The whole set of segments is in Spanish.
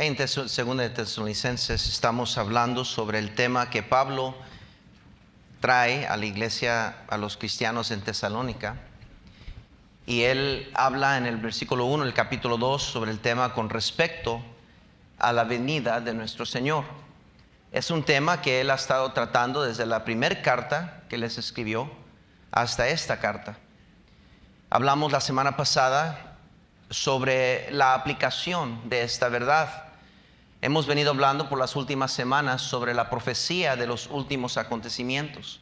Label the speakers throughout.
Speaker 1: En Segunda de Tesalonicenses estamos hablando sobre el tema que Pablo trae a la iglesia, a los cristianos en Tesalónica. Y él habla en el versículo 1, el capítulo 2, sobre el tema con respecto a la venida de nuestro Señor. Es un tema que él ha estado tratando desde la primera carta que les escribió hasta esta carta. Hablamos la semana pasada sobre la aplicación de esta verdad. Hemos venido hablando por las últimas semanas sobre la profecía de los últimos acontecimientos,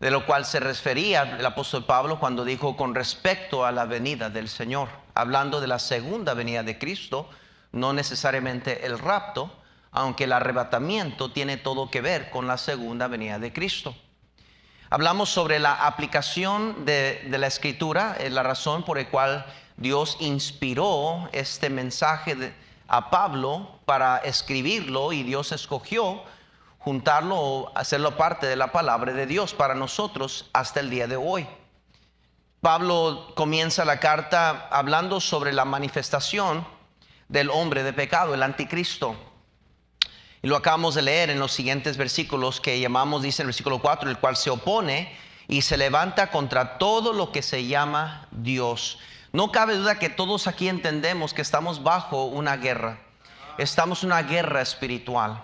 Speaker 1: de lo cual se refería el apóstol Pablo cuando dijo con respecto a la venida del Señor, hablando de la segunda venida de Cristo, no necesariamente el rapto, aunque el arrebatamiento tiene todo que ver con la segunda venida de Cristo. Hablamos sobre la aplicación de la Escritura, la razón por la cual Dios inspiró este mensaje a Pablo para escribirlo, y Dios escogió juntarlo o hacerlo parte de la palabra de Dios para nosotros hasta el día de hoy. Pablo comienza la carta hablando sobre la manifestación del hombre de pecado, el anticristo. Y lo acabamos de leer en los siguientes versículos que llamamos, dice el versículo 4, el cual se opone y se levanta contra todo lo que se llama Dios. No cabe duda que todos aquí entendemos que estamos bajo una guerra. Estamos en una guerra espiritual.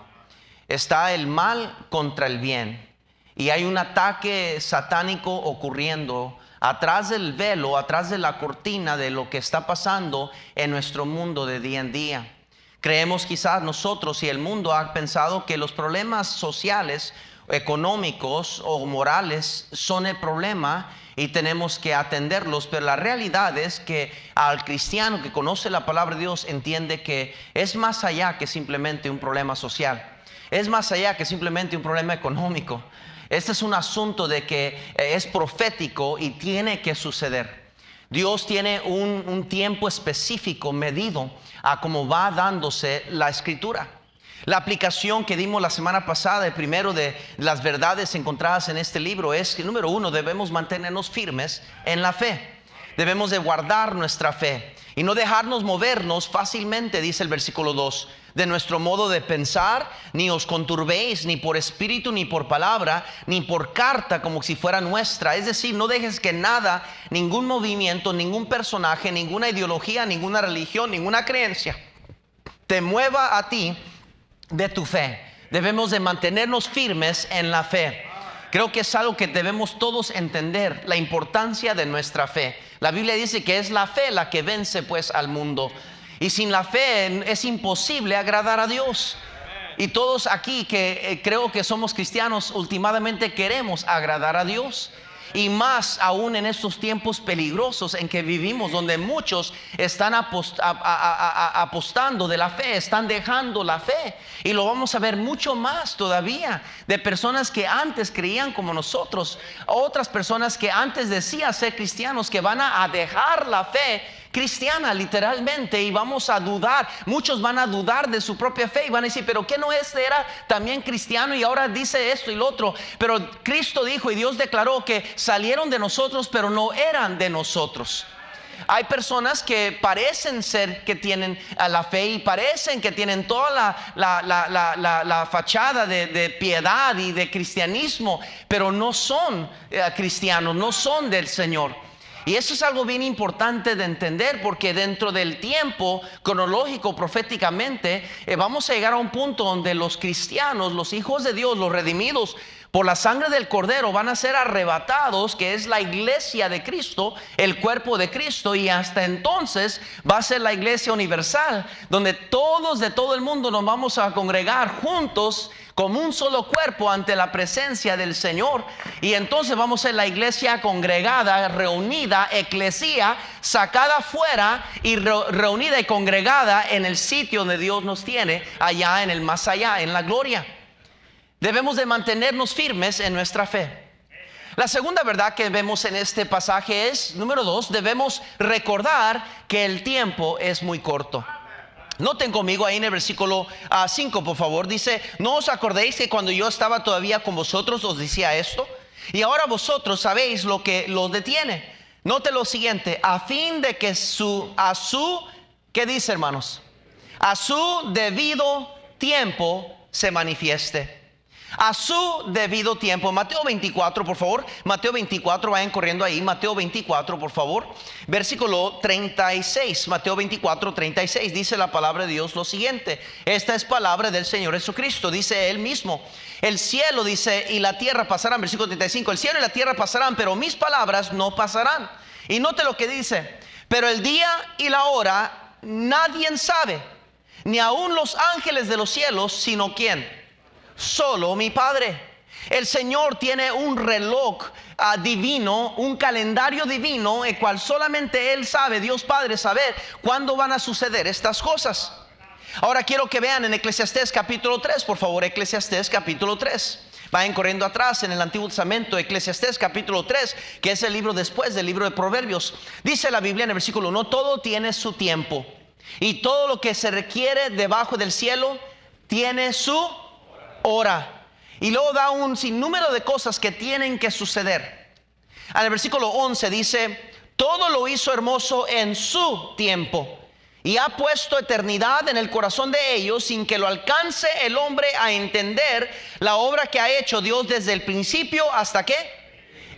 Speaker 1: Está el mal contra el bien. Y hay un ataque satánico ocurriendo atrás del velo, atrás de la cortina de lo que está pasando en nuestro mundo de día en día. Creemos quizás nosotros y el mundo ha pensado que los problemas sociales, económicos o morales son el problema y tenemos que atenderlos, pero la realidad es que al cristiano que conoce la palabra de Dios entiende que es más allá que simplemente un problema social, es más allá que simplemente un problema económico. Este es un asunto de que es profético y tiene que suceder. Dios tiene un tiempo específico medido a cómo va dándose la Escritura. La aplicación que dimos la semana pasada, el primero de las verdades encontradas en este libro, es que número uno, debemos mantenernos firmes en la fe. Debemos de guardar nuestra fe y no dejarnos movernos fácilmente, dice el versículo 2, de nuestro modo de pensar, ni os conturbéis, ni por espíritu, ni por palabra, ni por carta como si fuera nuestra. Es decir, no dejes que nada, ningún movimiento, ningún personaje, ninguna ideología, ninguna religión, ninguna creencia te mueva a ti de tu fe. Debemos de mantenernos firmes en la fe. Creo que es algo que debemos todos entender, la importancia de nuestra fe. La Biblia dice que es la fe la que vence pues al mundo. Y sin la fe es imposible agradar a Dios. Y todos aquí que creo que somos cristianos, últimamente queremos agradar a Dios. Y más aún en estos tiempos peligrosos en que vivimos, donde muchos están apostando de la fe, están dejando la fe. Y lo vamos a ver mucho más todavía, de personas que antes creían como nosotros, otras personas que antes decían ser cristianos, que van a dejar la fe cristiana literalmente, y vamos a dudar. Muchos van a dudar de su propia fe y van a decir, pero ¿qué no era también cristiano y ahora dice esto y lo otro? Pero Cristo dijo y Dios declaró que salieron de nosotros pero no eran de nosotros. Hay personas que parecen ser que tienen la fe y parecen que tienen toda la fachada de piedad y de cristianismo, pero no son cristianos, no son del Señor. Y eso es algo bien importante de entender, porque dentro del tiempo cronológico, proféticamente, vamos a llegar a un punto donde los cristianos, los hijos de Dios, los redimidos por la sangre del Cordero, van a ser arrebatados, que es la iglesia de Cristo, el cuerpo de Cristo. Y hasta entonces va a ser la iglesia universal, donde todos de todo el mundo nos vamos a congregar juntos como un solo cuerpo ante la presencia del Señor. Y entonces vamos a ser la iglesia congregada, reunida, eclesía, sacada fuera y reunida y congregada en el sitio donde Dios nos tiene, allá en el más allá, en la gloria. Debemos de mantenernos firmes en nuestra fe. La segunda verdad que vemos en este pasaje es, número 2, debemos recordar que el tiempo es muy corto. Noten conmigo ahí en el versículo 5, por favor. Dice, ¿no os acordéis que cuando yo estaba todavía con vosotros os decía esto? Y ahora vosotros sabéis lo que los detiene. Note lo siguiente, a fin de que ¿qué dice, hermanos? a su debido tiempo se manifieste. A su debido tiempo. Mateo 24, por favor. Mateo 24, vayan corriendo ahí. Mateo 24, por favor. Versículo 36. Mateo 24, 36. Dice la palabra de Dios lo siguiente. Esta es palabra del Señor Jesucristo. Dice Él mismo: el cielo, dice, y la tierra pasarán. Versículo 35. El cielo y la tierra pasarán, pero mis palabras no pasarán. Y note lo que dice: pero el día y la hora nadie sabe, ni aun los ángeles de los cielos, sino ¿quién? Solo mi Padre. El Señor tiene un reloj divino, un calendario divino, el cual solamente Él sabe, Dios Padre, saber cuándo van a suceder estas cosas. Ahora quiero que vean en Eclesiastés capítulo 3, por favor. Eclesiastés capítulo 3. Vayan corriendo atrás en el Antiguo Testamento. Eclesiastés capítulo 3, que es el libro después del libro de Proverbios. Dice la Biblia en el versículo 1: todo tiene su tiempo, y todo lo que se requiere debajo del cielo tiene su hora. Y luego da un sinnúmero de cosas que tienen que suceder. En el versículo 11 dice: todo lo hizo hermoso en su tiempo, y ha puesto eternidad en el corazón de ellos, sin que lo alcance el hombre a entender la obra que ha hecho Dios desde el principio hasta ¿qué?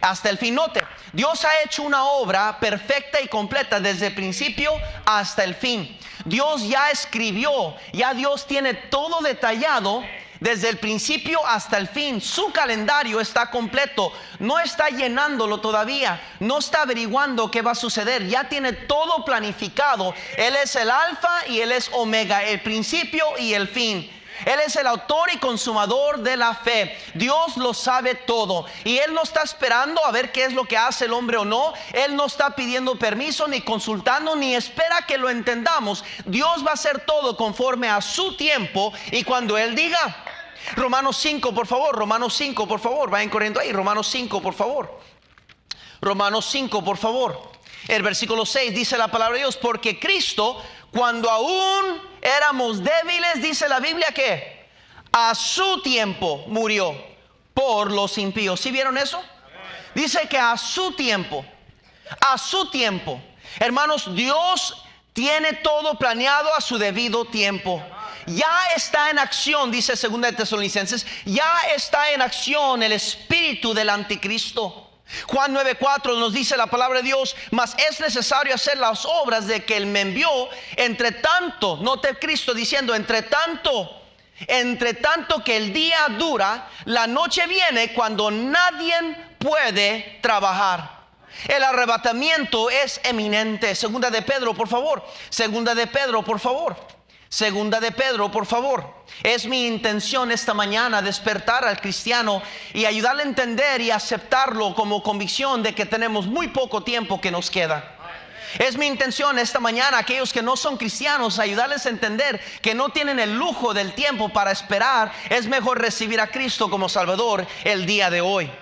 Speaker 1: Hasta el fin. Note, Dios ha hecho una obra perfecta y completa desde el principio hasta el fin. Dios ya escribió, ya Dios tiene todo detallado desde el principio hasta el fin. Su calendario está completo. No está llenándolo todavía. No está averiguando qué va a suceder. Ya tiene todo planificado. Él es el alfa y Él es omega, el principio y el fin. Él es el autor y consumador de la fe. Dios lo sabe todo, y Él no está esperando a ver qué es lo que hace el hombre o no. Él no está pidiendo permiso, ni consultando, ni espera que lo entendamos. Dios va a hacer todo conforme a su tiempo y cuando Él diga. Romanos 5, por favor. Romanos 5, por favor. Vayan corriendo ahí. Romanos 5, por favor. Romanos 5, por favor. El versículo 6 dice la palabra de Dios: porque Cristo, cuando aún éramos débiles, dice la Biblia que a su tiempo murió por los impíos. ¿Sí vieron eso? Dice que a su tiempo. A su tiempo. Hermanos, Dios tiene todo planeado a su debido tiempo. Ya está en acción, dice 2 de Tesalonicenses, ya está en acción el espíritu del anticristo. Juan 9:4 nos dice la palabra de Dios: mas es necesario hacer las obras de que Él me envió, entre tanto, note Cristo diciendo, entre tanto que el día dura, la noche viene cuando nadie puede trabajar. El arrebatamiento es eminente. Segunda de Pedro, por favor. Segunda de Pedro, por favor. Segunda de Pedro, por favor. Es mi intención esta mañana despertar al cristiano y ayudarle a entender y aceptarlo como convicción de que tenemos muy poco tiempo que nos queda. Es mi intención esta mañana, aquellos que no son cristianos, ayudarles a entender que no tienen el lujo del tiempo para esperar. Es mejor recibir a Cristo como Salvador el día de hoy.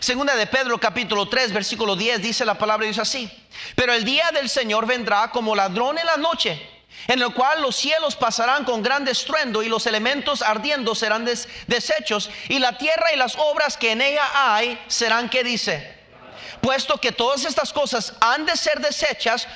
Speaker 1: Segunda de Pedro capítulo 3 versículo 10 dice la palabra de Dios así: pero el día del Señor vendrá como ladrón en la noche, en el cual los cielos pasarán con gran estruendo, y los elementos ardiendo serán deshechos, y la tierra y las obras que en ella hay serán, ¿qué dice? Puesto que todas estas cosas han de ser deshechas,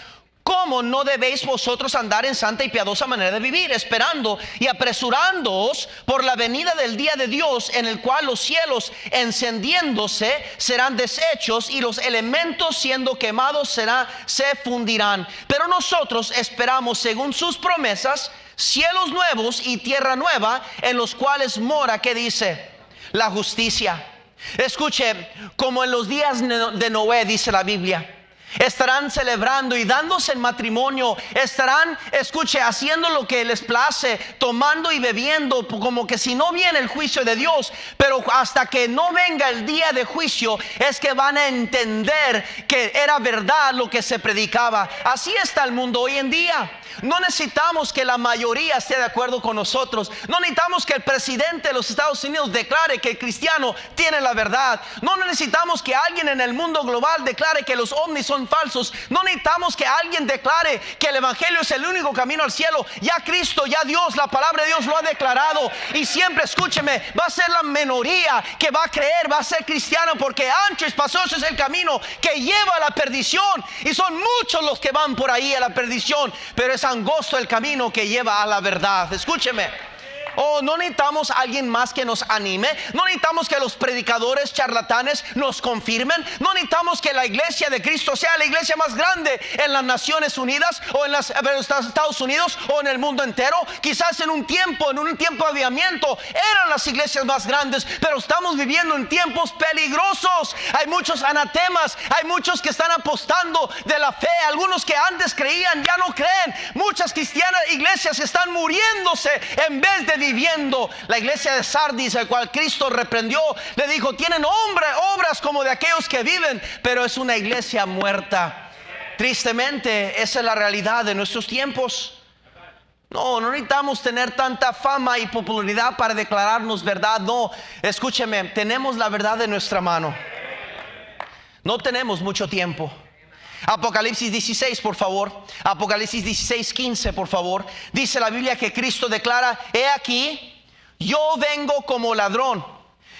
Speaker 1: ¿cómo no debéis vosotros andar en santa y piadosa manera de vivir, esperando y apresurándoos por la venida del día de Dios, en el cual los cielos encendiéndose serán deshechos, y los elementos siendo quemados se fundirán? Pero nosotros esperamos, según sus promesas, cielos nuevos y tierra nueva, en los cuales mora, ¿qué dice? La justicia. Escuche, como en los días de Noé, dice la Biblia, estarán celebrando y dándose en matrimonio. Estarán, escuche, haciendo lo que les place, tomando y bebiendo, como que si no viene el juicio de Dios. Pero hasta que no venga el día de juicio es que van a entender que era verdad lo que se predicaba. Así está el mundo hoy en día. No necesitamos que la mayoría esté de acuerdo con nosotros. No necesitamos que el presidente de los Estados Unidos declare que el cristiano tiene la verdad. No necesitamos que alguien en el mundo global declare que los ovnis son son falsos. No necesitamos que alguien declare que el evangelio es el único camino al cielo. Ya Cristo, ya Dios, la palabra de Dios lo ha declarado. Y siempre, escúcheme, va a ser la minoría que va a creer, va a ser cristiano, porque ancho y espacioso es el camino que lleva a la perdición, y son muchos los que van por ahí a la perdición, pero es angosto el camino que lleva a la verdad. Escúcheme. Oh, no necesitamos a alguien más que nos anime. No necesitamos que los predicadores charlatanes nos confirmen. No necesitamos que la iglesia de Cristo sea la iglesia más grande en las Naciones Unidas, o en los Estados Unidos, o en el mundo entero. Quizás en un tiempo de avivamiento eran las iglesias más grandes, pero estamos viviendo en tiempos peligrosos. Hay muchos anatemas, hay muchos que están apostando de la fe. Algunos que antes creían ya no creen. Muchas iglesias están muriéndose en vez de viviendo. La iglesia de Sardis, al cual Cristo reprendió, le dijo: tienen obras como de aquellos que viven, pero es una iglesia muerta. Tristemente, esa es la realidad de nuestros tiempos. No necesitamos tener tanta fama y popularidad para declararnos verdad. No, escúcheme, tenemos la verdad en nuestra mano. No tenemos mucho tiempo. Apocalipsis 16, por favor. Apocalipsis 16, 15, por favor. Dice la Biblia que Cristo declara: he aquí, yo vengo como ladrón.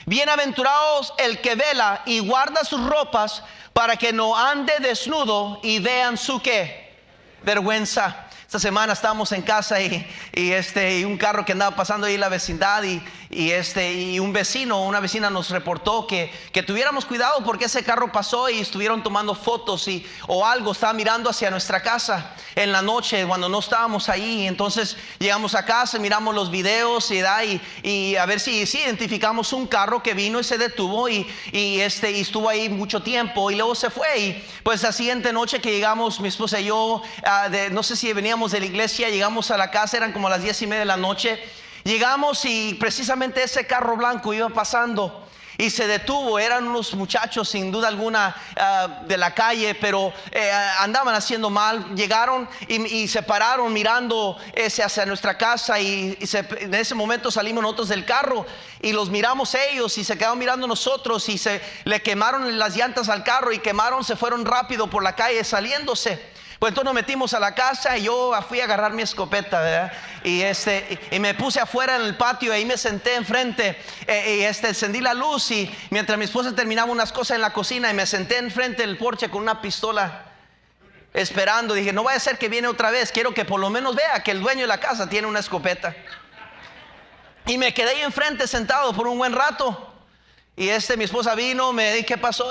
Speaker 1: Bienaventurados el que vela y guarda sus ropas, para que no ande desnudo y vean su ¿qué? Vergüenza. Esta semana estábamos en casa y un carro que andaba pasando ahí en la vecindad, y una vecina nos reportó que tuviéramos cuidado porque ese carro pasó y estuvieron tomando fotos o algo, estaba mirando hacia nuestra casa en la noche cuando no estábamos ahí. Entonces llegamos a casa, miramos los videos y a ver si identificamos un carro que vino y se detuvo y estuvo ahí mucho tiempo y luego se fue. Y pues la siguiente noche que llegamos, mi esposa y yo, no sé si veníamos de la iglesia, llegamos a la casa, eran como las 10:30 de la noche. Llegamos y precisamente ese carro blanco iba pasando y se detuvo. Eran unos muchachos sin duda alguna de la calle, pero andaban haciendo mal. Llegaron y se pararon mirando hacia nuestra casa, y en ese momento salimos nosotros del carro y los miramos ellos y se quedaron mirando nosotros, y le quemaron las llantas al carro y se fueron rápido por la calle saliéndose. Pues entonces nos metimos a la casa y yo fui a agarrar mi escopeta, ¿verdad? Y me puse afuera en el patio, ahí me senté enfrente, encendí la luz, y mientras mi esposa terminaba unas cosas en la cocina, y me senté enfrente del porche con una pistola esperando. Dije: no vaya a ser que viene otra vez, quiero que por lo menos vea que el dueño de la casa tiene una escopeta. Y me quedé ahí enfrente sentado por un buen rato. Y mi esposa vino, me dijo: ¿qué pasó?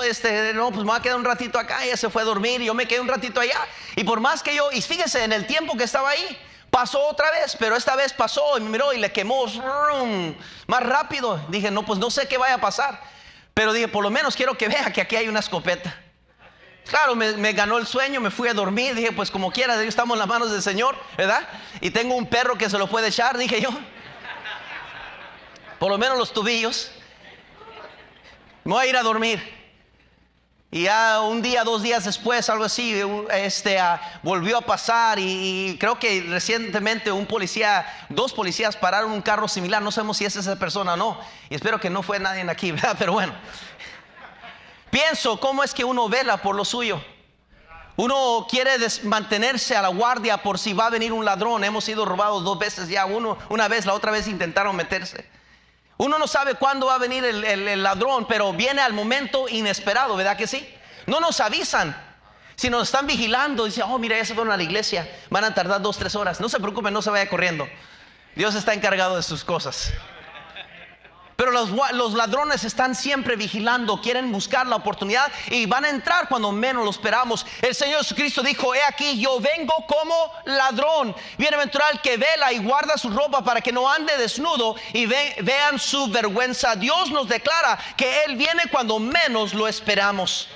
Speaker 1: No, pues me voy a quedar un ratito acá. Ella se fue a dormir y yo me quedé un ratito allá. Y por más que y fíjese, en el tiempo que estaba ahí, pasó otra vez, pero esta vez pasó y me miró y le quemó más rápido. Dije: no, pues no sé qué vaya a pasar, pero dije: por lo menos quiero que vea que aquí hay una escopeta. Claro, me ganó el sueño, me fui a dormir. Dije: pues como quiera, estamos en las manos del Señor, ¿verdad? Y tengo un perro que se lo puede echar, dije yo. Por lo menos los tubillos. Me voy a ir a dormir. Y ya un día, 2 días después, algo así, volvió a pasar, y creo que recientemente 2 policías pararon un carro similar. No sabemos si es esa persona o no, y espero que no fue nadie aquí, ¿verdad? Pero bueno, pienso cómo es que uno vela por lo suyo. Uno quiere mantenerse a la guardia por si va a venir un ladrón. Hemos sido robados 2 veces ya. Una vez, la otra vez intentaron meterse. Uno no sabe cuándo va a venir el ladrón, pero viene al momento inesperado, ¿verdad que sí? No nos avisan. Si nos están vigilando, dicen: oh, mira, ya se fueron a la iglesia, van a tardar 2-3 horas. No se preocupen, no se vaya corriendo. Dios está encargado de sus cosas. Pero los ladrones están siempre vigilando, quieren buscar la oportunidad y van a entrar cuando menos lo esperamos. El Señor Jesucristo dijo: he aquí, yo vengo como ladrón. Bienaventurado el que vela y guarda su ropa, para que no ande desnudo y vean su vergüenza. Dios nos declara que Él viene cuando menos lo esperamos.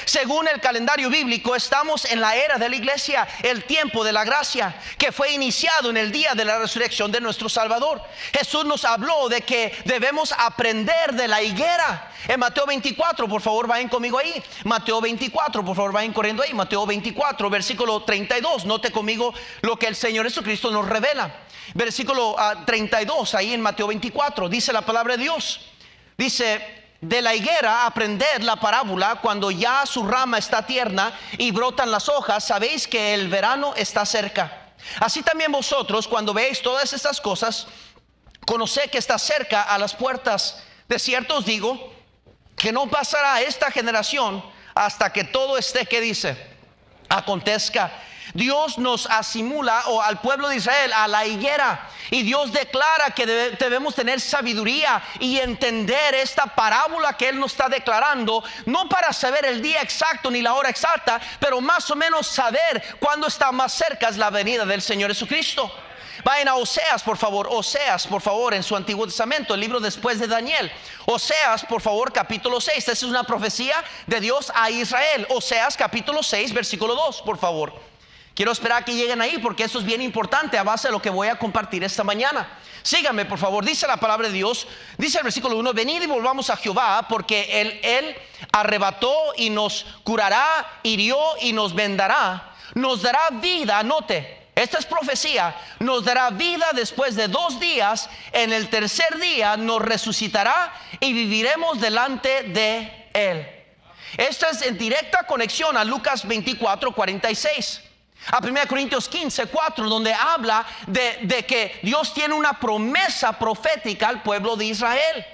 Speaker 1: Según el calendario bíblico, estamos en la era de la iglesia, el tiempo de la gracia, que fue iniciado en el día de la resurrección de nuestro Salvador. Jesús nos habló de que debemos aprender de la higuera. En Mateo 24, por favor, vayan conmigo ahí. Mateo 24, por favor, vayan corriendo ahí. Mateo 24, versículo 32. Note conmigo lo que el Señor Jesucristo nos revela. Versículo 32, ahí en Mateo 24, dice la palabra de Dios. Dice: de la higuera aprended la parábola. Cuando ya su rama está tierna y brotan las hojas, sabéis que el verano está cerca. Así también vosotros, cuando veis todas estas cosas, conoced que está cerca a las puertas. De cierto os digo que no pasará esta generación hasta que todo esté, ¿qué dice? Acontezca. Dios nos asimila, o al pueblo de Israel, a la higuera, y Dios declara que debemos tener sabiduría y entender esta parábola que Él nos está declarando, no para saber el día exacto ni la hora exacta, pero más o menos saber cuándo está más cerca la venida del Señor Jesucristo. Vayan a Oseas, por favor, en su Antiguo Testamento, el libro después de Daniel. Oseas, por favor, capítulo 6. Esta es una profecía de Dios a Israel. Oseas, capítulo 6, versículo 2, por favor. Quiero esperar que lleguen ahí porque esto es bien importante a base de lo que voy a compartir esta mañana. Síganme, por favor. Dice la palabra de Dios, dice el versículo 1: venid y volvamos a Jehová, porque Él arrebató y nos curará, hirió y nos vendará, nos dará vida. Note, esta es profecía. Nos dará vida después de 2 días. En el tercer día nos resucitará y viviremos delante de Él. Esto es en directa conexión a Lucas 24:46. A 1 Corintios 15:4, donde habla de que Dios tiene una promesa profética al pueblo de Israel.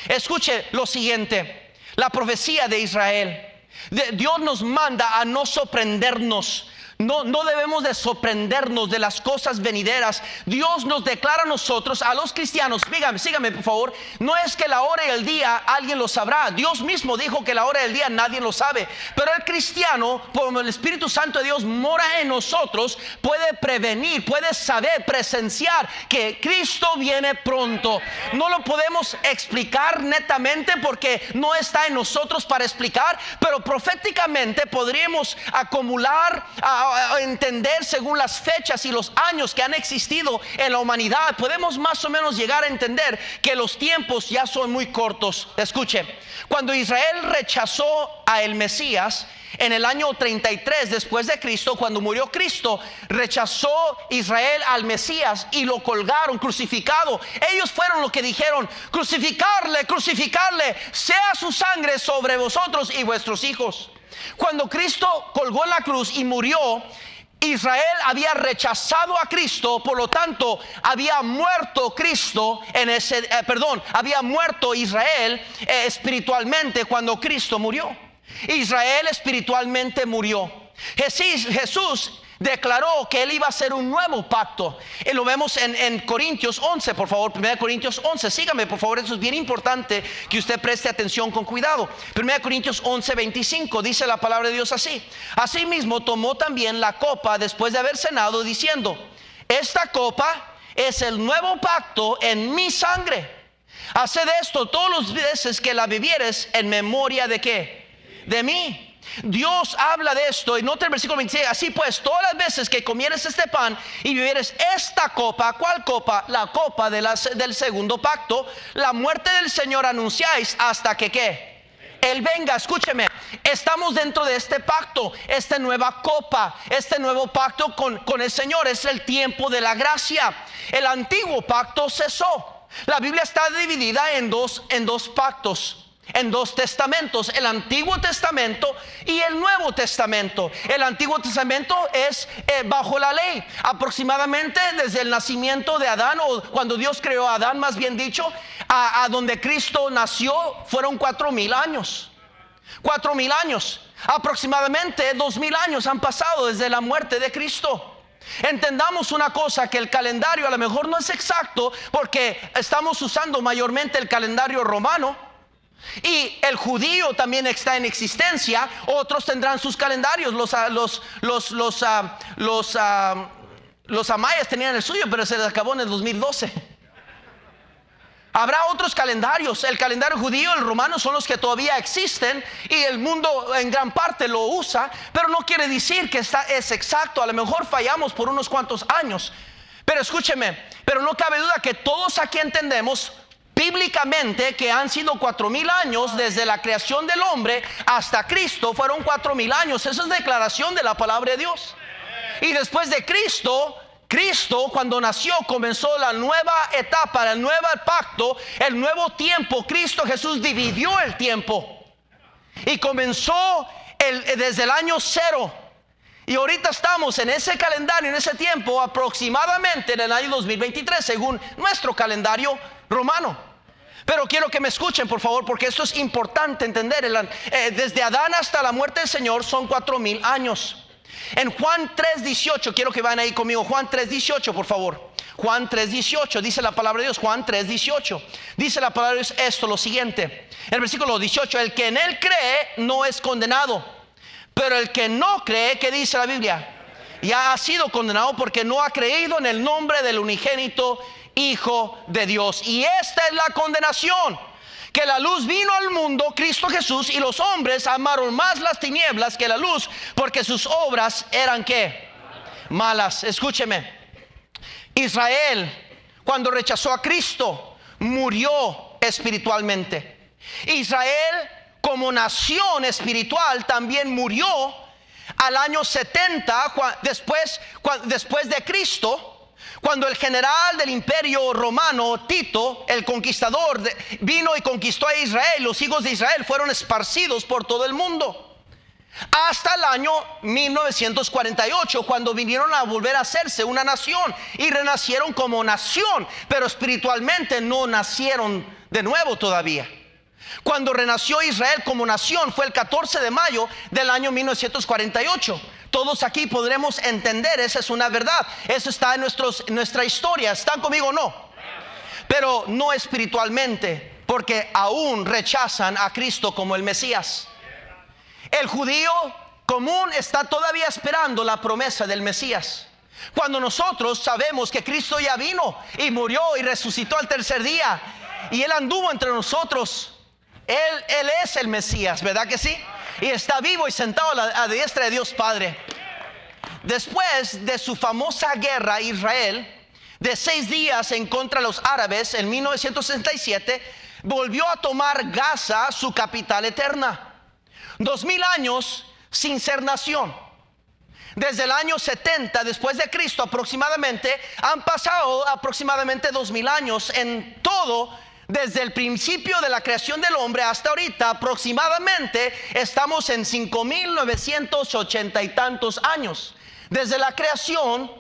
Speaker 1: Escuche lo siguiente: la profecía de Israel. Dios nos manda a no sorprendernos. No debemos de sorprendernos de las cosas venideras. Dios nos declara a nosotros, a los cristianos, síganme por favor, no es que la hora y el día alguien lo sabrá. Dios mismo dijo que la hora y el día nadie lo sabe. Pero el cristiano, como el Espíritu Santo de Dios mora en nosotros, puede prevenir, puede saber, presenciar que Cristo viene pronto. No lo podemos explicar netamente porque no está en nosotros para explicar, pero proféticamente podríamos acumular, a entender según las fechas y los años que han existido en la humanidad. Podemos más o menos llegar a entender que los tiempos ya son muy cortos. Escuche, cuando Israel rechazó a el Mesías en el año 33 después de Cristo, cuando murió Cristo, rechazó Israel al Mesías y lo colgaron, crucificado. Ellos fueron los que dijeron: crucificarle, crucificarle, sea su sangre sobre vosotros y vuestros hijos. Cuando Cristo colgó en la cruz y murió, Israel había rechazado a Cristo, por lo tanto había muerto Cristo había muerto Israel espiritualmente cuando Cristo murió. Israel espiritualmente murió. Jesús declaró que Él iba a hacer un nuevo pacto. Y lo vemos en Corintios 11, por favor. 1 Corintios 11, sígame por favor, eso es bien importante que usted preste atención con cuidado. 1 Corintios 11, 25, dice la palabra de Dios así: asimismo tomó también la copa después de haber cenado, diciendo: esta copa es el nuevo pacto en mi sangre. Haced esto todos los veces que la bebieres en memoria de ¿qué? De mí. Dios habla de esto, y nota el versículo 26: así pues, todas las veces que comieres este pan y bebieres esta copa. ¿Cuál copa? La copa del segundo pacto. La muerte del Señor anunciáis hasta que ¿qué? Él venga. Escúcheme, estamos dentro de este pacto, esta nueva copa, este nuevo pacto con el Señor. Es el tiempo de la gracia. El antiguo pacto cesó. La Biblia está dividida en dos pactos, en 2 testamentos: el Antiguo Testamento y el Nuevo Testamento. El Antiguo Testamento es bajo la ley, aproximadamente desde el nacimiento de Adán, o cuando Dios creó a Adán, más bien dicho, a donde Cristo nació, fueron 4,000 años. 4,000 años, aproximadamente 2,000 años han pasado desde la muerte de Cristo. Entendamos una cosa, que el calendario a lo mejor no es exacto, porque estamos usando mayormente el calendario romano, y el judío también está en existencia. Otros tendrán sus calendarios. Los amayas tenían el suyo, pero se les acabó en el 2012. Habrá otros calendarios. El calendario judío, el romano, son los que todavía existen, y el mundo en gran parte lo usa, pero no quiere decir que es exacto. A lo mejor fallamos por unos cuantos años, pero escúcheme, pero no cabe duda que todos aquí entendemos bíblicamente que han sido 4,000 años desde la creación del hombre hasta Cristo. Fueron 4,000 años. Esa es declaración de la palabra de Dios. Y después de Cristo Cristo, cuando nació, comenzó la nueva etapa, el nuevo pacto, el nuevo tiempo. Cristo Jesús dividió el tiempo y comenzó desde el año 0. Y ahorita estamos en ese calendario, en ese tiempo, aproximadamente en el año 2023, según nuestro calendario romano. Pero quiero que me escuchen, por favor, porque esto es importante entender. Desde Adán hasta la muerte del Señor son 4,000 años. En Juan 3:18, quiero que vayan ahí conmigo. Juan 3:18, por favor. Juan 3:18, dice la palabra de Dios. Juan 3:18, dice la palabra de Dios esto, lo siguiente. El versículo 18: el que en él cree no es condenado, pero el que no cree, ¿qué dice la Biblia? Ya ha sido condenado porque no ha creído en el nombre del unigénito Hijo de Dios. Y esta es la condenación: que la luz vino al mundo, Cristo Jesús, y los hombres amaron más las tinieblas que la luz, porque sus obras eran ¿qué? Malas. Escúcheme. Israel, cuando rechazó a Cristo, murió espiritualmente. Israel, como nación espiritual, también murió al año 70 después de Cristo, cuando el general del imperio romano, Tito, el conquistador, vino y conquistó a Israel. Los hijos de Israel fueron esparcidos por todo el mundo hasta el año 1948, cuando vinieron a volver a hacerse una nación y renacieron como nación, pero espiritualmente no nacieron de nuevo todavía. Cuando renació Israel como nación fue el 14 de mayo del año 1948. Todos aquí podremos entender, esa es una verdad. Eso está en nuestra historia. ¿Están conmigo o no? Pero no espiritualmente, porque aún rechazan a Cristo como el Mesías. El judío común está todavía esperando la promesa del Mesías, cuando nosotros sabemos que Cristo ya vino y murió y resucitó al tercer día, y Él anduvo entre nosotros. Él es el Mesías, ¿verdad que sí? Y está vivo y sentado a la diestra de Dios Padre. Después de su famosa guerra, Israel, de 6 días en contra de los árabes, en 1967, volvió a tomar Gaza, su capital eterna. 2000 años sin ser nación. Desde el año 70 después de Cristo aproximadamente, han pasado aproximadamente 2000 años en todo. Desde el principio de la creación del hombre hasta ahorita, aproximadamente estamos en 5980 y tantos años desde la creación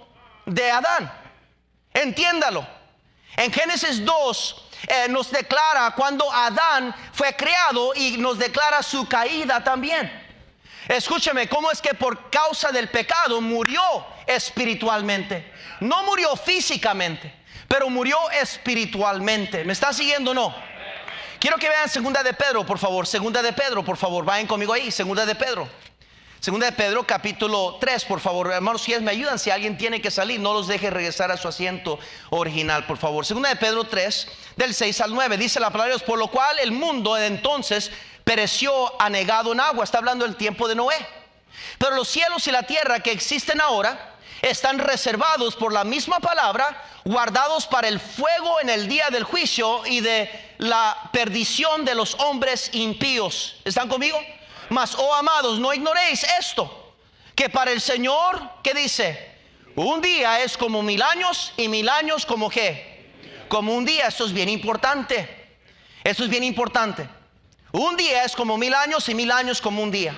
Speaker 1: de Adán. Entiéndalo. En Génesis 2 nos declara cuando Adán fue creado y nos declara su caída también. Escúcheme, cómo es que por causa del pecado murió espiritualmente. No murió físicamente, pero murió espiritualmente. ¿Me está siguiendo o no? Quiero que vean Segunda de Pedro, por favor. Segunda de Pedro, por favor. Vayan conmigo ahí. Segunda de Pedro. Segunda de Pedro, capítulo 3, por favor. Hermanos, si me ayudan, si alguien tiene que salir, no los deje regresar a su asiento original, por favor. Segunda de Pedro 3, del 6 al 9. Dice la palabra de Dios: por lo cual el mundo de entonces pereció anegado en agua. Está hablando del tiempo de Noé. Pero los cielos y la tierra que existen ahora están reservados por la misma palabra, guardados para el fuego en el día del juicio y de la perdición de los hombres impíos. ¿Están conmigo? Mas, oh amados, no ignoréis esto, que para el Señor, ¿qué dice? Un día es como 1000 años, y 1000 años como ¿qué? Como un día. Esto es bien importante. Esto es bien importante. Un día es como 1000 años, y 1000 años como un día.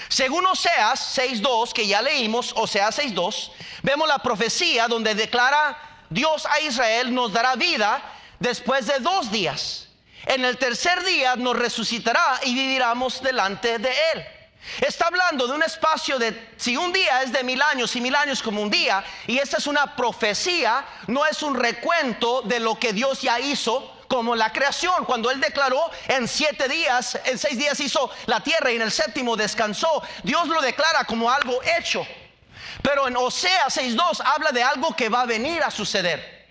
Speaker 1: Según Oseas 6:2, que ya leímos, Oseas 6:2, vemos la profecía donde declara Dios a Israel: nos dará vida después de 2 días. En el tercer día nos resucitará y viviremos delante de Él. Está hablando de un espacio de, si un día es de 1000 años y 1000 años como un día, y esta es una profecía, no es un recuento de lo que Dios ya hizo, como la creación, cuando Él declaró en 7 días, en 6 días hizo la tierra y en el 7º descansó. Dios lo declara como algo hecho. Pero en Oseas 6:2 habla de algo que va a venir a suceder.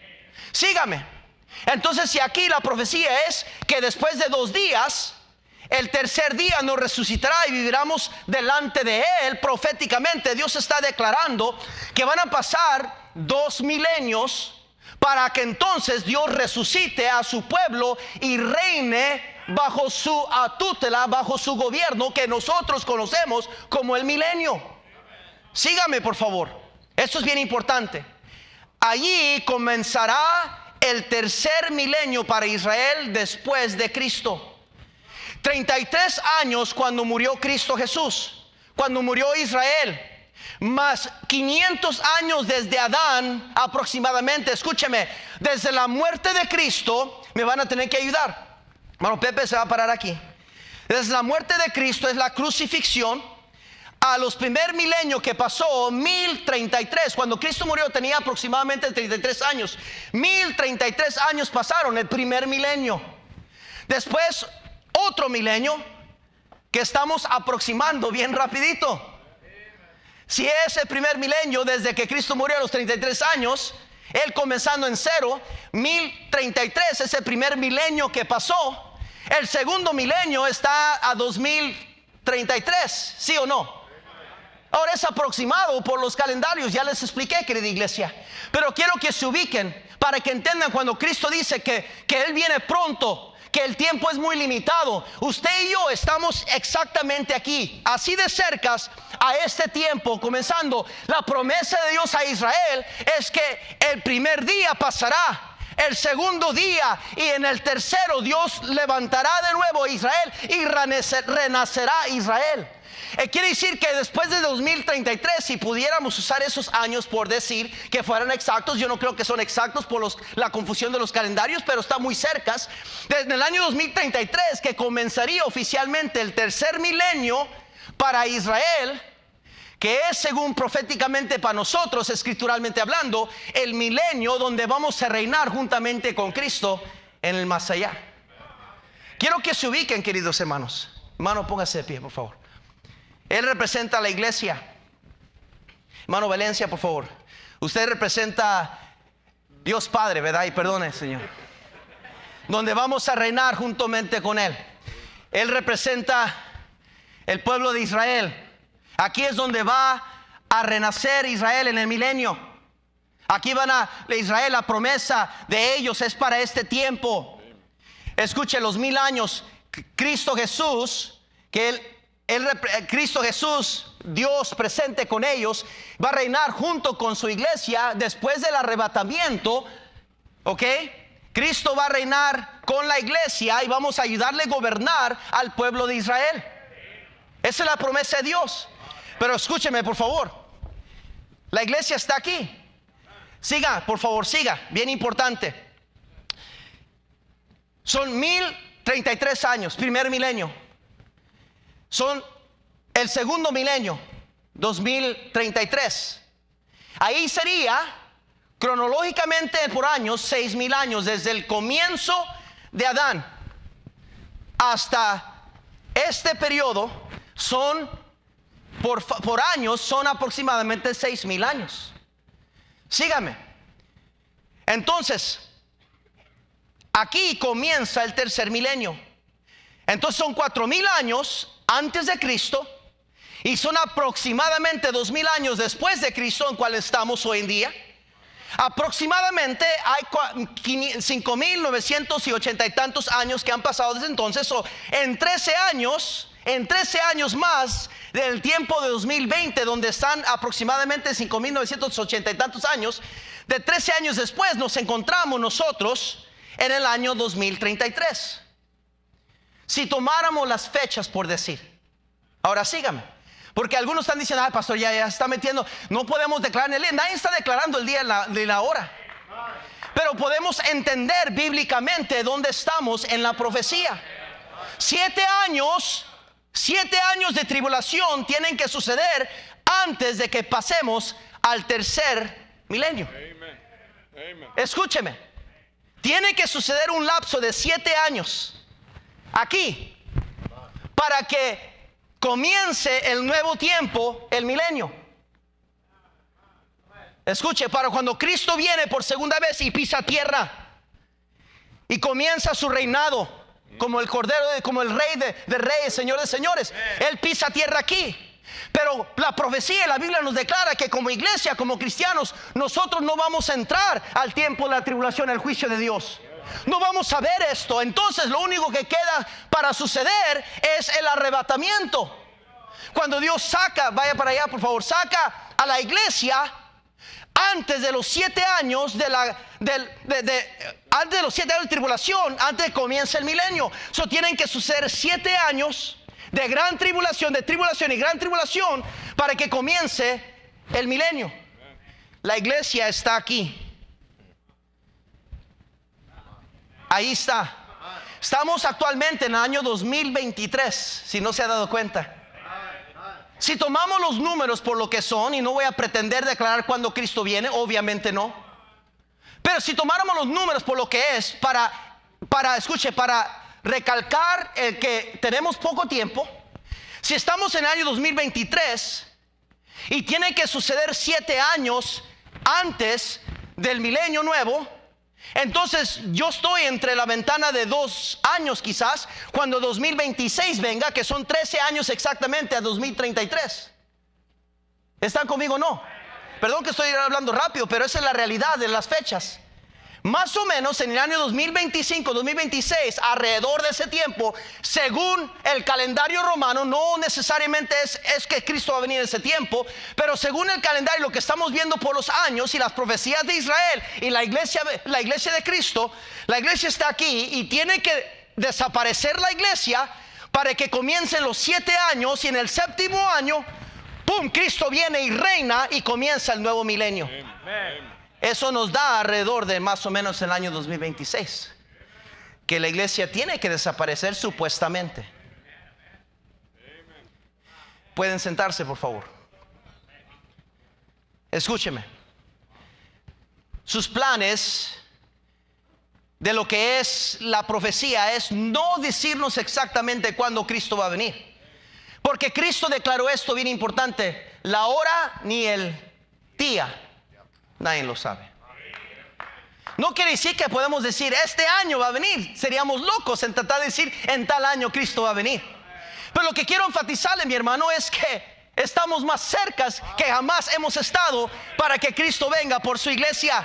Speaker 1: Sígame. Entonces, si aquí la profecía es que después de 2 días, el tercer día nos resucitará y viviremos delante de Él, proféticamente Dios está declarando que van a pasar 2 milenios para que entonces Dios resucite a su pueblo y reine bajo su tutela, bajo su gobierno, que nosotros conocemos como el milenio. Sígame, por favor. Esto es bien importante. allí comenzará el tercer milenio para Israel después de Cristo. 33 años cuando murió Cristo Jesús, cuando murió Israel, más 500 años desde Adán aproximadamente. Escúcheme, desde la muerte de Cristo, me van a tener que ayudar. Hermano Pepe se va a parar aquí. Desde la muerte de Cristo es la crucifixión. A los primer milenio que pasó, 1033, cuando Cristo murió tenía aproximadamente 33 años. 1033 años pasaron, el primer milenio. Después otro milenio que estamos aproximando bien rapidito. Si es el primer milenio desde que Cristo murió a los 33 años, Él comenzando en 0, 1033 es el primer milenio que pasó. El segundo milenio está a 2033, ¿sí o no? Ahora es aproximado por los calendarios, ya les expliqué, querida iglesia. Pero quiero que se ubiquen para que entiendan cuando Cristo dice que Él viene pronto, que el tiempo es muy limitado. Usted y yo estamos exactamente aquí, así de cercas a este tiempo, comenzando. La promesa de Dios a Israel es que el primer día pasará, el segundo día, y en el tercero Dios levantará de nuevo a Israel y renacerá Israel. Quiere decir que después de 2033, si pudiéramos usar esos años por decir que fueran exactos, yo no creo que son exactos por la confusión de los calendarios, pero está muy cerca. Desde el año 2033 que comenzaría oficialmente el tercer milenio para Israel, que es según proféticamente para nosotros, escrituralmente hablando, el milenio donde vamos a reinar juntamente con Cristo en el más allá. Quiero que se ubiquen, queridos hermanos. Hermano, póngase de pie, por favor. Él representa a la iglesia. Hermano Valencia, por favor. Usted representa a Dios Padre, ¿verdad? Y perdone, Señor. Donde vamos a reinar juntamente con Él. Él representa el pueblo de Israel. Aquí es donde va a renacer Israel en el milenio. Aquí van a Israel, la promesa de ellos es para este tiempo. Escuche, los 1000 años, Cristo Jesús, Cristo Jesús, Dios presente con ellos, va a reinar junto con su iglesia después del arrebatamiento. ¿Ok? Cristo va a reinar con la iglesia y vamos a ayudarle a gobernar al pueblo de Israel. Esa es la promesa de Dios. Pero escúcheme, por favor. La iglesia está aquí. Siga, por favor, siga. Bien importante. Son 1033 años, primer milenio. Son el segundo milenio, 2033. Ahí sería cronológicamente por años, 6000 años, desde el comienzo de Adán hasta este periodo. Son por años, son aproximadamente 6000 años. Sígame. Entonces, aquí comienza el tercer milenio. Entonces son 4000 años antes de Cristo y son aproximadamente 2000 años después de Cristo, en cual estamos hoy en día. Aproximadamente hay 5980 y tantos años que han pasado desde entonces. En 13 años más del tiempo de 2020, donde están aproximadamente 5980 y tantos años, de 13 años después nos encontramos nosotros en el año 2033. Si tomáramos las fechas por decir. Ahora sígame, porque algunos están diciendo: ay, pastor, ya está metiendo. No podemos declarar en el día. Nadie está declarando el día de la hora. Pero podemos entender bíblicamente dónde estamos en la profecía. 7 años de tribulación tienen que suceder antes de que pasemos al tercer milenio. Escúcheme, tiene que suceder un lapso de 7 años aquí para que comience el nuevo tiempo, el milenio. Escuche, para cuando Cristo viene por segunda vez y pisa tierra y comienza su reinado como el cordero, como el rey de reyes, señor de señores, Él pisa tierra aquí. Pero la profecía y la Biblia nos declara que como iglesia, como cristianos, nosotros no vamos a entrar al tiempo de la tribulación, el juicio de Dios. No vamos a ver esto. Entonces lo único que queda para suceder es el arrebatamiento. Cuando Dios saca, vaya para allá por favor, saca a la iglesia
Speaker 2: antes de los 7 años antes de los 7 años de tribulación, antes de que comience el milenio. Tienen que suceder 7 años de gran tribulación, de tribulación y gran tribulación para que comience el milenio. La iglesia está aquí. Ahí está. Estamos actualmente en el año 2023, si no se ha dado cuenta. Si tomamos los números por lo que son, y no voy a pretender declarar cuándo Cristo viene, obviamente no. Pero si tomáramos los números por lo que es, para recalcar el que tenemos poco tiempo, si estamos en el año 2023 y tiene que suceder 7 años antes del milenio nuevo, entonces yo estoy entre la ventana de 2 años quizás, cuando 2026 venga, que son 13 años exactamente a 2033. ¿Están conmigo o no? Perdón que estoy hablando rápido, pero esa es la realidad de las fechas. Más o menos en el año 2025, 2026, alrededor de ese tiempo, según el calendario romano, no necesariamente es que Cristo va a venir en ese tiempo, pero según el calendario, lo que estamos viendo por los años y las profecías de Israel y la iglesia de Cristo, la iglesia está aquí y tiene que desaparecer la iglesia para que comiencen los 7 años, y en el 7º año, ¡pum!, Cristo viene y reina y comienza el nuevo milenio. Amén. Eso nos da alrededor de más o menos el año 2026, que la iglesia tiene que desaparecer supuestamente. Pueden sentarse, por favor. Escúcheme. Sus planes de lo que es la profecía es no decirnos exactamente cuándo Cristo va a venir, porque Cristo declaró esto bien importante: la hora ni el día nadie lo sabe. No quiere decir que podemos decir este año va a venir. Seríamos locos en tratar de decir en tal año Cristo va a venir. Pero lo que quiero enfatizarle, mi hermano, es que estamos más cerca que jamás hemos estado para que Cristo venga por su iglesia.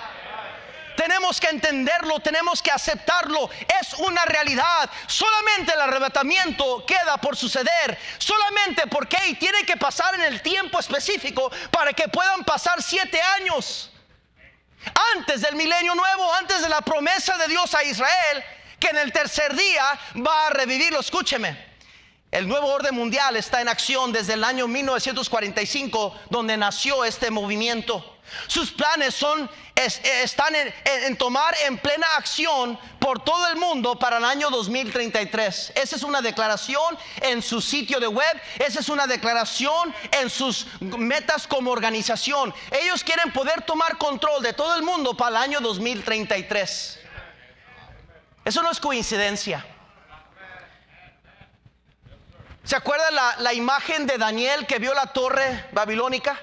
Speaker 2: Tenemos que entenderlo, tenemos que aceptarlo. Es una realidad. Solamente el arrebatamiento queda por suceder. Solamente porque tiene que pasar en el tiempo específico para que puedan pasar 7 años antes del milenio nuevo, antes de la promesa de Dios a Israel, que en el tercer día va a revivirlo. Escúcheme, el nuevo orden mundial está en acción desde el año 1945, donde nació este movimiento. Sus planes están en tomar en plena acción por todo el mundo para el año 2033. Esa es una declaración en su sitio de web. Esa es una declaración en sus metas como organización. Ellos quieren poder tomar control de todo el mundo para el año 2033. Eso no es coincidencia. ¿Se acuerda la imagen de Daniel que vio la torre babilónica?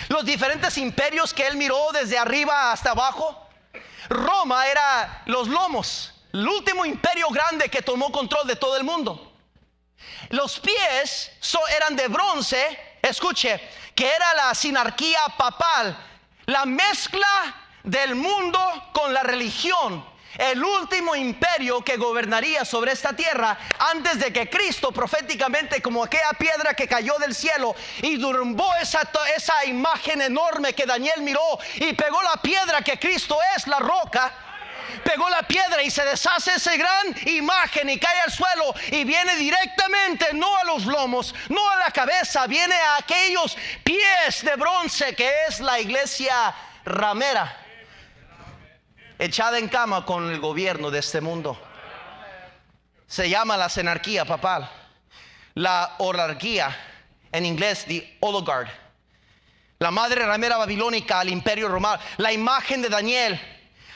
Speaker 2: Los diferentes imperios que él miró desde arriba hasta abajo. Roma era los lomos, el último imperio grande que tomó control de todo el mundo. Los pies eran de bronce. Escuche, que era la sinarquía papal, la mezcla del mundo con la religión. El último imperio que gobernaría sobre esta tierra antes de que Cristo, proféticamente, como aquella piedra que cayó del cielo y derrumbó esa imagen enorme que Daniel miró, y pegó la piedra que Cristo es, la roca, pegó la piedra y se deshace esa gran imagen y cae al suelo y viene directamente, no a los lomos, no a la cabeza, viene a aquellos pies de bronce que es la iglesia ramera, echada en cama con el gobierno de este mundo. Se llama la sinarquía papal, la oligarquía, en inglés the oligarch, la madre ramera babilónica al imperio romano. La imagen de Daniel,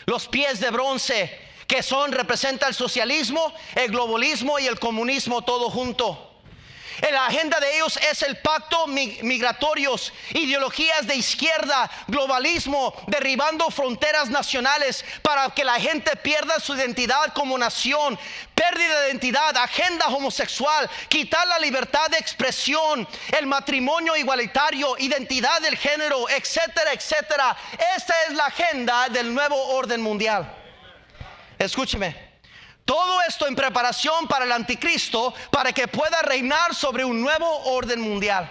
Speaker 2: los pies de bronce que representa el socialismo, el globalismo y el comunismo todo junto. La agenda de ellos es el pacto migratorios, ideologías de izquierda, globalismo, derribando fronteras nacionales para que la gente pierda su identidad como nación, pérdida de identidad, agenda homosexual, quitar la libertad de expresión, el matrimonio igualitario, identidad del género, etcétera, etcétera. Esta es la agenda del nuevo orden mundial. Escúcheme. Todo esto en preparación para el anticristo, para que pueda reinar sobre un nuevo orden mundial.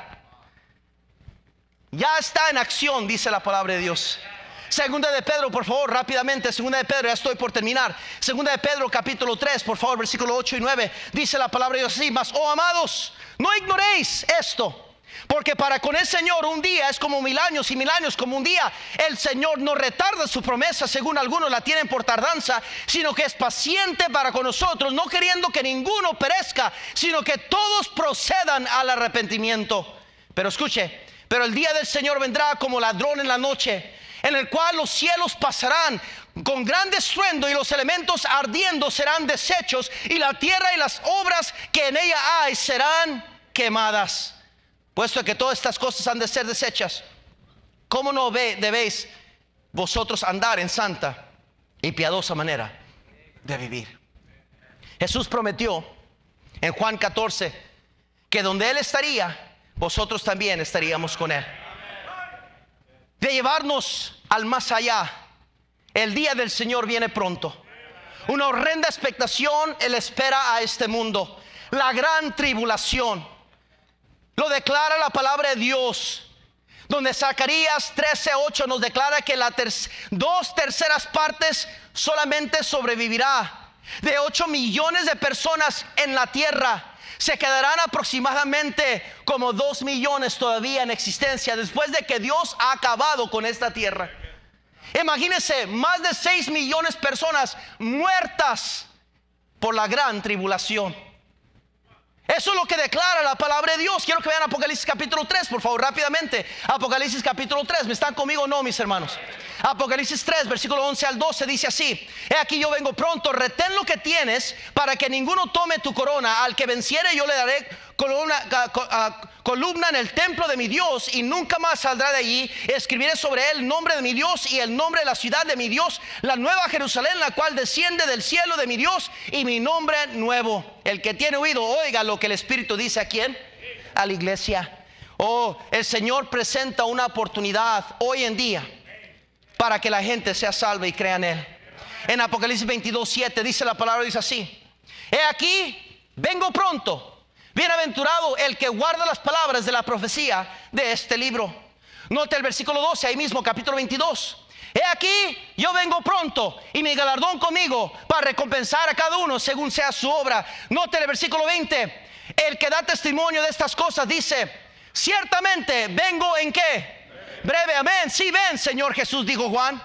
Speaker 2: ya está en acción, dice la palabra de Dios. Segunda de Pedro, por favor, rápidamente. Segunda de Pedro, ya estoy por terminar. Segunda de Pedro, capítulo 3, por favor, versículo 8 y 9. Dice la palabra de Dios así: mas, oh amados, no ignoréis esto, porque para con el Señor un día es como 1000 años, y 1000 años como un día. El Señor no retarda su promesa, según algunos la tienen por tardanza, sino que es paciente para con nosotros, no queriendo que ninguno perezca, sino que todos procedan al arrepentimiento. Pero escuche, pero el día del Señor vendrá como ladrón en la noche, en el cual los cielos pasarán con gran estruendo, y los elementos ardiendo serán deshechos, y la tierra y las obras que en ella hay serán quemadas. Puesto que todas estas cosas han de ser deshechas, ¿cómo no debéis vosotros andar en santa y piadosa manera de vivir? Jesús prometió en Juan 14 que donde Él estaría, vosotros también estaríamos con Él. De llevarnos al más allá, el día del Señor viene pronto. Una horrenda expectación Él espera a este mundo. La gran tribulación. Lo declara la palabra de Dios, donde Zacarías 13:8 nos declara que las 2/3 partes solamente sobrevivirá. De 8 millones de personas en la tierra, se quedarán aproximadamente como 2 millones todavía en existencia después de que Dios ha acabado con esta tierra. Imagínense, más de 6 millones de personas muertas por la gran tribulación. Eso es lo que declara la palabra de Dios. Quiero que vean Apocalipsis capítulo 3, por favor, rápidamente. Apocalipsis capítulo 3, ¿me están conmigo o no, mis hermanos? Apocalipsis 3, versículo 11 al 12 dice así: he aquí yo vengo pronto, retén lo que tienes, para que ninguno tome tu corona. Al que venciere yo le daré columna en el templo de mi Dios, y nunca más saldrá de allí. Escribiré sobre él el nombre de mi Dios y el nombre de la ciudad de mi Dios, la nueva Jerusalén, la cual desciende del cielo de mi Dios, y mi nombre nuevo. El que tiene oído, oiga lo que el Espíritu dice. ¿A quién? A la iglesia. Oh, el Señor presenta una oportunidad hoy en día para que la gente sea salva y crea en Él. En Apocalipsis 22:7 dice la palabra, dice así: he aquí, vengo pronto. Bienaventurado el que guarda las palabras de la profecía de este libro. Note el versículo 12, ahí mismo, capítulo 22. He aquí, yo vengo pronto, y mi galardón conmigo, para recompensar a cada uno según sea su obra. Note el versículo 20. El que da testimonio de estas cosas dice: ciertamente vengo ¿en qué? Breve. Amén. Sí, ven, Señor Jesús, dijo Juan.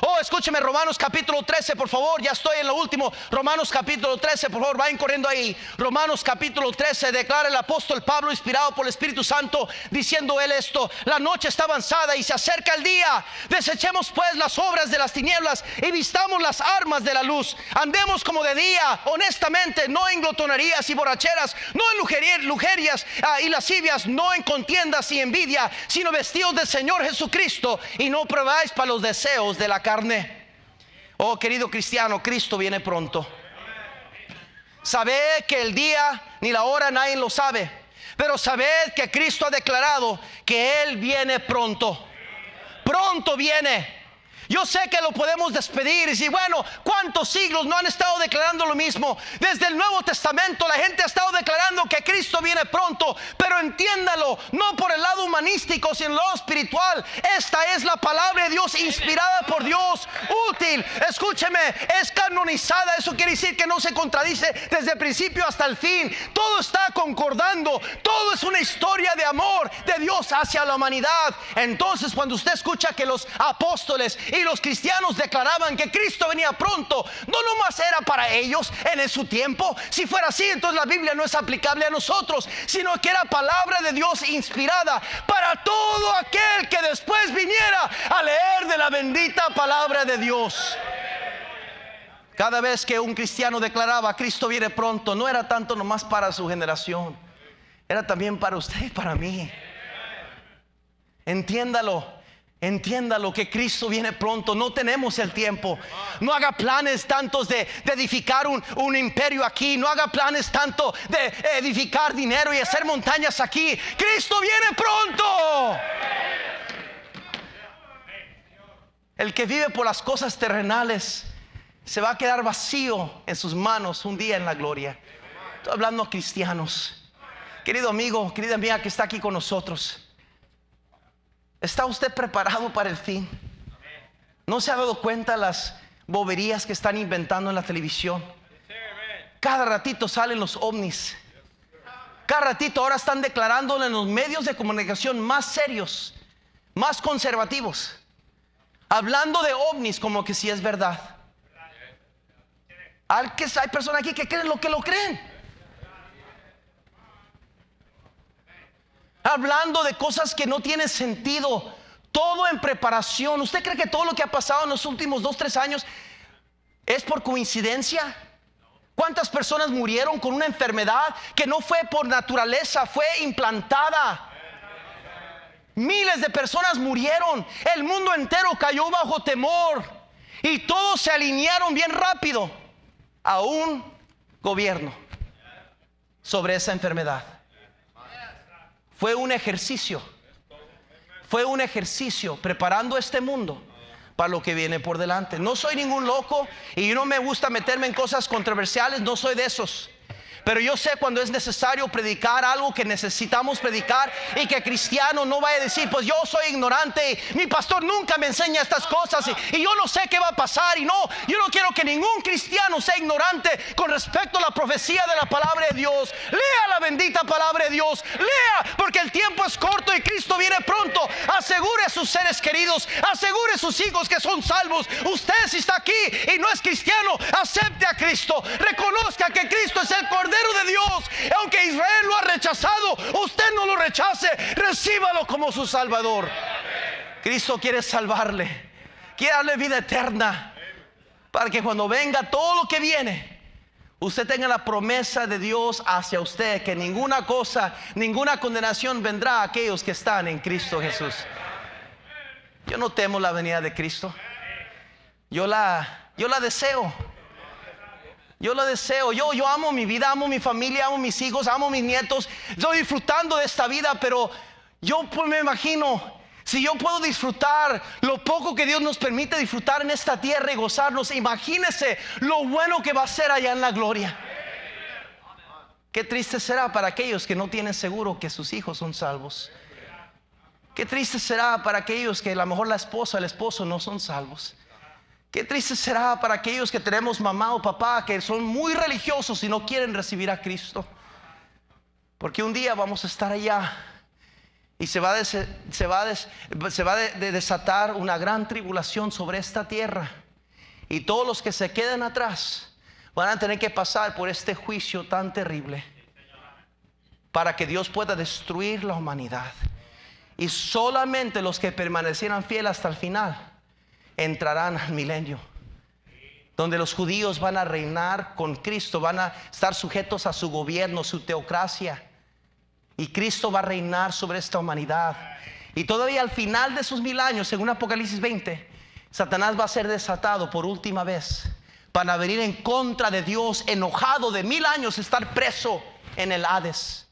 Speaker 2: Oh, escúcheme, Romanos capítulo 13, por favor. Ya estoy en lo último. Romanos capítulo 13, por favor, vayan corriendo ahí. Romanos capítulo 13, declara el apóstol Pablo, inspirado por el Espíritu Santo, diciendo él esto: la noche está avanzada y se acerca el día. Desechemos pues las obras de las tinieblas y vistamos las armas de la luz. Andemos como de día, honestamente, no en glotonerías y borracheras, no en lujerias y lascivias, no en contiendas y envidia, sino vestidos del Señor Jesucristo, y no probáis para los deseos de la carne. Oh, querido cristiano, Cristo viene pronto. Sabed que el día ni la hora nadie lo sabe, pero sabed que Cristo ha declarado que Él viene pronto. Pronto viene. Yo sé que lo podemos despedir y decir: bueno, ¿cuántos siglos no han estado declarando lo mismo? Desde el Nuevo Testamento la gente ha estado declarando que Cristo viene pronto. Pero entiéndalo, no por el lado humanístico, sino el lado espiritual. Esta es la palabra de Dios, inspirada por Dios, útil. Escúcheme, es canonizada. Eso quiere decir que no se contradice desde el principio hasta el fin. Todo está concordando. Todo es una historia de amor de Dios hacia la humanidad. Entonces, cuando usted escucha que los apóstoles y los cristianos declaraban que Cristo venía pronto, no nomás era para ellos en su tiempo. Si fuera así, entonces la Biblia no es aplicable a nosotros, sino que era palabra de Dios inspirada para todo aquel que después viniera a leer de la bendita palabra de Dios. Cada vez que un cristiano declaraba Cristo viene pronto, no era tanto nomás para su generación, era también para usted y para mí. Entiéndalo que Cristo viene pronto. No tenemos el tiempo. No haga planes tantos de edificar un imperio aquí. No haga planes tanto de edificar dinero y hacer montañas aquí. Cristo viene pronto. El que vive por las cosas terrenales se va a quedar vacío en sus manos un día en la gloria. Estoy hablando a cristianos. Querido amigo, querida amiga que está aquí con nosotros, ¿Está usted preparado para el fin? ¿No se ha dado cuenta las boberías que están inventando en la televisión? Cada ratito salen los ovnis. Cada ratito ahora están declarándolo en los medios de comunicación más serios, más conservativos, hablando de ovnis como que si es verdad. Hay personas aquí que creen lo que lo creen, hablando de cosas que no tienen sentido, todo en preparación. ¿Usted cree que todo lo que ha pasado en los últimos 2-3 años es por coincidencia? ¿Cuántas personas murieron con una enfermedad que no fue por naturaleza, fue implantada? Miles de personas murieron. El mundo entero cayó bajo temor y todos se alinearon bien rápido a un gobierno sobre esa enfermedad. Fue un ejercicio preparando este mundo para lo que viene por delante. No soy ningún loco y no me gusta meterme en cosas controversiales, no soy de esos. Pero yo sé cuando es necesario predicar algo que necesitamos predicar, y que cristiano no vaya a decir, pues yo soy ignorante, mi pastor nunca me enseña estas cosas y yo no sé qué va a pasar. Y no, yo no quiero que ningún cristiano sea ignorante con respecto a la profecía de la palabra de Dios. Lea la bendita palabra de Dios, lea, porque el tiempo es corto y Cristo viene pronto. Asegure a sus seres queridos, asegure a sus hijos que son salvos. Usted, si está aquí y no es cristiano, acepte a Cristo, reconozca que Cristo es el Cordero de Dios. Aunque Israel lo ha rechazado, usted no lo rechace, recíbalo como su Salvador. Cristo quiere salvarle, quiere darle vida eterna, para que cuando venga todo lo que viene, usted tenga la promesa de Dios hacia usted, que ninguna cosa, ninguna condenación vendrá a aquellos que están en Cristo Jesús. Yo no temo la venida de Cristo. Yo la deseo. Yo lo deseo. Yo amo mi vida, amo mi familia, amo mis hijos, amo mis nietos. Estoy disfrutando de esta vida, pero yo pues me imagino, si yo puedo disfrutar lo poco que Dios nos permite disfrutar en esta tierra y gozarnos, imagínese lo bueno que va a ser allá en la gloria. Qué triste será para aquellos que no tienen seguro que sus hijos son salvos. Qué triste será para aquellos que a lo mejor la esposa, el esposo no son salvos. Qué triste será para aquellos que tenemos mamá o papá que son muy religiosos y no quieren recibir a Cristo. Porque un día vamos a estar allá y se va a desatar una gran tribulación sobre esta tierra. Y todos los que se queden atrás van a tener que pasar por este juicio tan terrible para que Dios pueda destruir la humanidad. Y solamente los que permanecieran fieles hasta el final entrarán al milenio, donde los judíos van a reinar con Cristo, van a estar sujetos a su gobierno, su teocracia, y Cristo va a reinar sobre esta humanidad. Y todavía al final de sus 1000 años, según Apocalipsis 20, Satanás va a ser desatado por última vez para venir en contra de Dios, enojado de 1000 años estar preso en el Hades.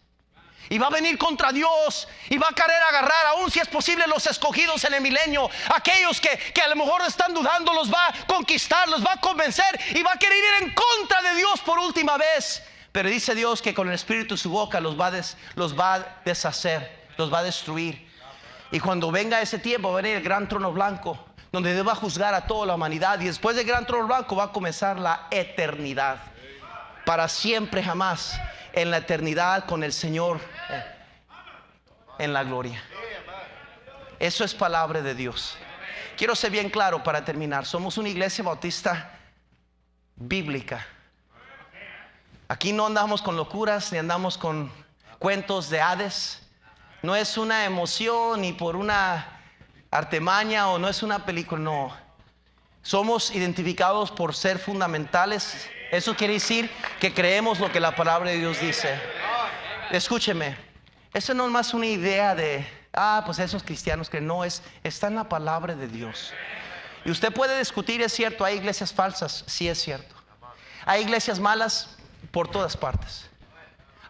Speaker 2: Y va a venir contra Dios y va a querer agarrar, aún si es posible, los escogidos en el milenio. Aquellos que a lo mejor están dudando, los va a conquistar, los va a convencer y va a querer ir en contra de Dios por última vez. Pero dice Dios que con el espíritu de su boca los va a deshacer, los va a destruir. Y cuando venga ese tiempo va a venir el gran trono blanco, donde Dios va a juzgar a toda la humanidad. Y después del gran trono blanco va a comenzar la eternidad, para siempre jamás, en la eternidad con el Señor en la gloria. Eso es palabra de Dios. Quiero ser bien claro para terminar. Somos una iglesia bautista bíblica. Aquí no andamos con locuras ni andamos con cuentos de Hades. No es una emoción ni por una artimaña, o no es una película, no. Somos identificados por ser fundamentales. Eso quiere decir que creemos lo que la palabra de Dios dice. Escúcheme, eso no es más una idea de pues esos cristianos que no es, está en la palabra de Dios. Y usted puede discutir, es cierto, hay iglesias falsas, sí es cierto. Hay iglesias malas por todas partes.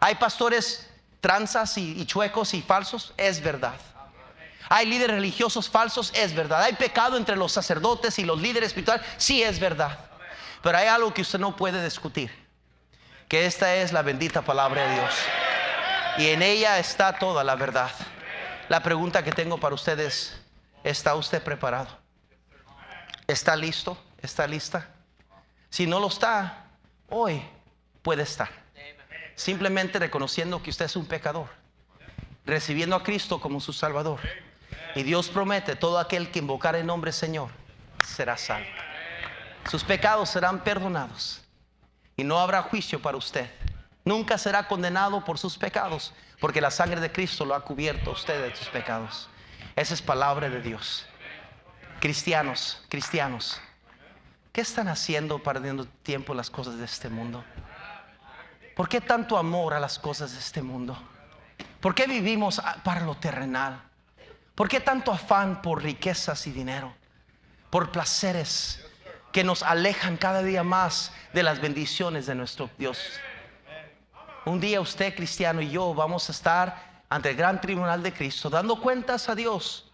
Speaker 2: Hay pastores tranzas y chuecos y falsos, es verdad. Hay líderes religiosos falsos, es verdad. Hay pecado entre los sacerdotes y los líderes espirituales, sí es verdad. Pero hay algo que usted no puede discutir, que esta es la bendita palabra de Dios, y en ella está toda la verdad. La pregunta que tengo para ustedes: ¿está usted preparado? ¿Está listo? ¿Está lista? Si no lo está, hoy puede estar. Simplemente reconociendo que usted es un pecador, recibiendo a Cristo como su Salvador. Y Dios promete: todo aquel que invocar el nombre Señor será salvo. Sus pecados serán perdonados y no habrá juicio para usted. Nunca será condenado por sus pecados, porque la sangre de Cristo lo ha cubierto a usted de sus pecados. Esa es palabra de Dios. Cristianos, ¿qué están haciendo perdiendo tiempo en las cosas de este mundo? ¿Por qué tanto amor a las cosas de este mundo? ¿Por qué vivimos para lo terrenal? ¿Por qué tanto afán por riquezas y dinero? Por placeres que nos alejan cada día más de las bendiciones de nuestro Dios. Un día usted, cristiano, y yo vamos a estar ante el gran tribunal de Cristo, dando cuentas a Dios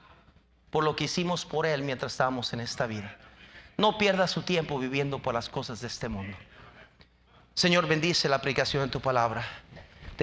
Speaker 2: por lo que hicimos por Él mientras estábamos en esta vida. No pierda su tiempo viviendo por las cosas de este mundo. Señor, bendice la aplicación de tu palabra.